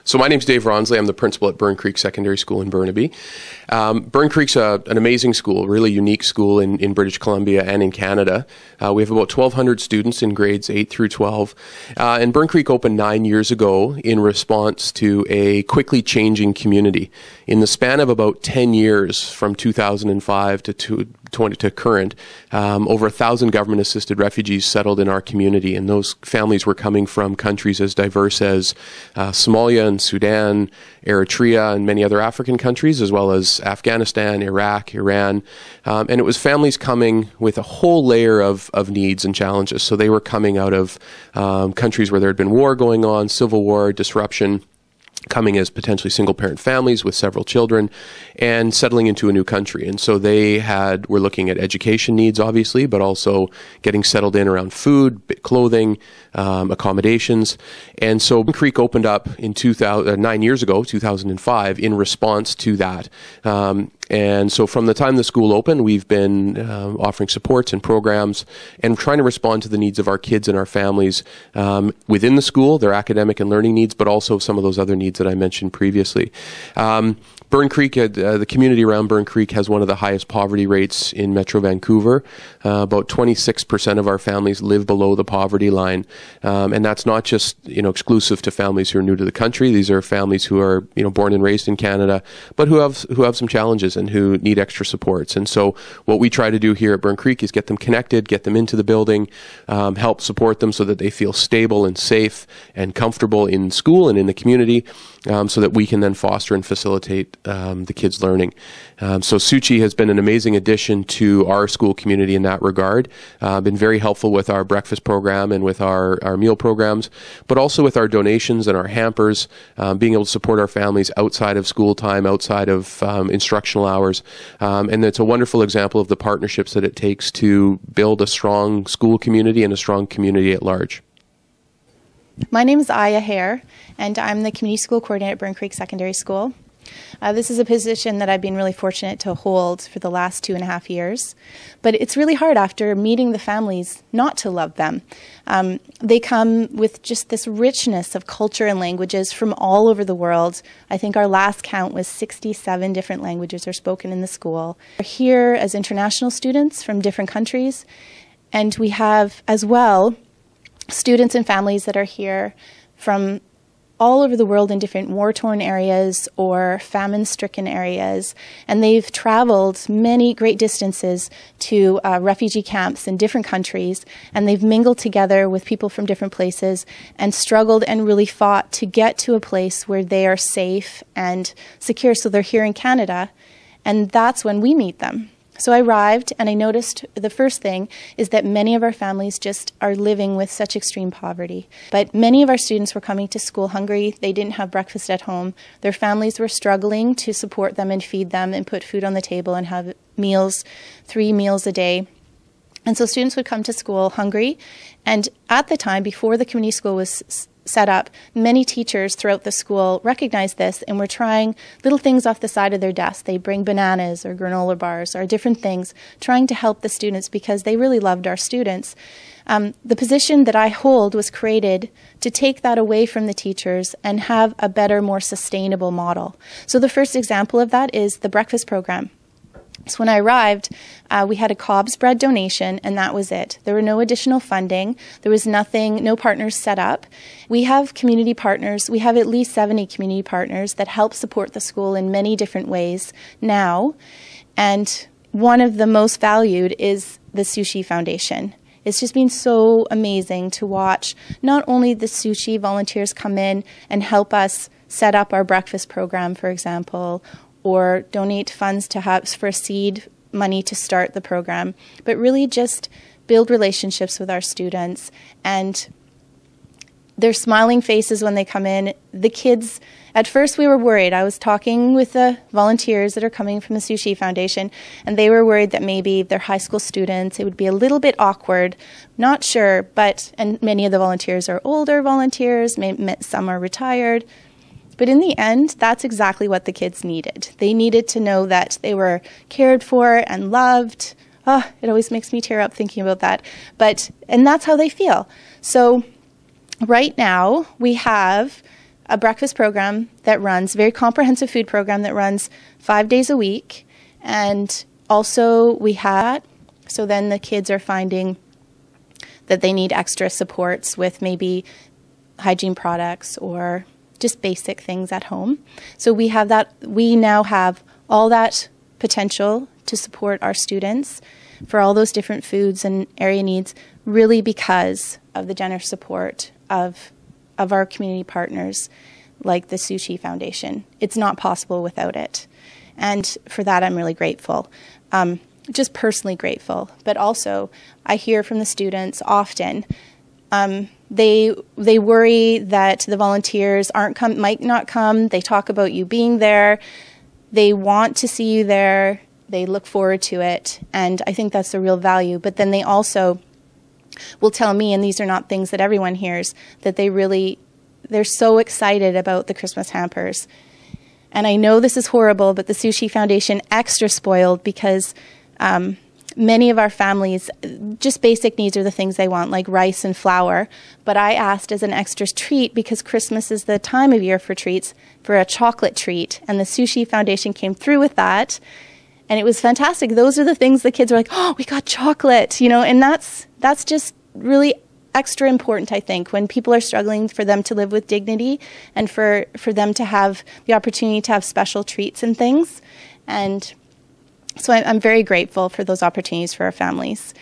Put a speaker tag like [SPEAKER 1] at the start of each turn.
[SPEAKER 1] So my name's Dave Ronsley. I'm the principal at Byrne Creek Secondary School in Burnaby. Byrne Creek's an amazing school, really unique school in British Columbia and in Canada. We have about 1,200 students in grades 8 through 12. And Byrne Creek opened 9 years ago in response to a quickly changing community. In the span of about 10 years, from 2005 to current, over 1,000 government-assisted refugees settled in our community, and those families were coming from countries as diverse as Somalia and Sudan, Eritrea, and many other African countries, as well as Afghanistan, Iraq, Iran. And it was families coming with a whole layer of needs and challenges. So they were coming out of countries where there had been war going on, civil war, disruption, coming as potentially single-parent families with several children and settling into a new country. And so they were looking at education needs, obviously, but also getting settled in around food, clothing, accommodations. And so Byrne Creek opened up in 9 years ago, 2005, in response to that. And so from the time the school opened, we've been offering supports and programs and trying to respond to the needs of our kids and our families within the school, their academic and learning needs, but also some of those other needs that I mentioned previously. Byrne Creek, the community around Byrne Creek has one of the highest poverty rates in Metro Vancouver. About 26% of our families live below the poverty line. And that's not just, exclusive to families who are new to the country. These are families who are, born and raised in Canada, but who have some challenges and who need extra supports. And so what we try to do here at Byrne Creek is get them connected, get them into the building, help support them so that they feel stable and safe and comfortable in school and in the community, so that we can then foster and facilitate the kids' learning. So Suchi has been an amazing addition to our school community in that regard. Been very helpful with our breakfast program and with our meal programs, but also with our donations and our hampers, being able to support our families outside of school time, outside of instructional hours. And it's a wonderful example of the partnerships that it takes to build a strong school community and a strong community at large.
[SPEAKER 2] My name is IHA, and I'm the Community School Coordinator at Byrne Creek Secondary School. This is a position that I've been really fortunate to hold for the last 2.5 years. But it's really hard after meeting the families not to love them. They come with just this richness of culture and languages from all over the world. I think our last count was 67 different languages are spoken in the school. We're here as international students from different countries, and we have as well students and families that are here from all over the world in different war-torn areas or famine-stricken areas, and they've traveled many great distances to refugee camps in different countries, and they've mingled together with people from different places and struggled and really fought to get to a place where they are safe and secure. So they're here in Canada, and that's when we meet them. So I arrived and I noticed the first thing is that many of our families just are living with such extreme poverty. But many of our students were coming to school hungry. They didn't have breakfast at home. Their families were struggling to support them and feed them and put food on the table and have meals, 3 meals a day. And so students would come to school hungry. And at the time, before the community school was set up, many teachers throughout the school recognized this and were trying little things off the side of their desk. They bring bananas or granola bars or different things, trying to help the students because they really loved our students. The position that I hold was created to take that away from the teachers and have a better, more sustainable model. So the first example of that is the breakfast program. So when I arrived, we had a Cobb's bread donation, and that was it. There were no additional funding. There was nothing, no partners set up. We have community partners. We have at least 70 community partners that help support the school in many different ways now. And one of the most valued is the Sushi Foundation. It's just been so amazing to watch not only the Sushi volunteers come in and help us set up our breakfast program, for example, or donate funds to HUBs for seed money to start the program, but really just build relationships with our students. And their smiling faces when they come in. The kids, at first we were worried. I was talking with the volunteers that are coming from the Sushi Foundation, and they were worried that maybe they're high school students. It would be a little bit awkward, not sure, and many of the volunteers are older volunteers, some are retired. But in the end, that's exactly what the kids needed. They needed to know that they were cared for and loved. Oh, it always makes me tear up thinking about that. And that's how they feel. So right now, we have a breakfast program that runs, a very comprehensive food program that runs 5 days a week. And also so then the kids are finding that they need extra supports with maybe hygiene products or just basic things at home. So we now have all that potential to support our students for all those different foods and area needs, really because of the generous support of our community partners like the Sushi Foundation. It's not possible without it. And for that, I'm really grateful. Just personally grateful. But also, I hear from the students often, they worry that the volunteers might not come. They talk about you being there. They want to see you there. They look forward to it. And I think that's the real value. But then they also will tell me, and these are not things that everyone hears, that they're so excited about the Christmas hampers. And I know this is horrible, but the Sushi Foundation extra spoiled because many of our families, just basic needs are the things they want, like rice and flour. But I asked as an extra treat, because Christmas is the time of year for treats, for a chocolate treat. And the Sushi Foundation came through with that. And it was fantastic. Those are the things the kids were like, oh, we got chocolate, and that's just really extra important, I think, when people are struggling, for them to live with dignity and for them to have the opportunity to have special treats and things. And so I'm very grateful for those opportunities for our families.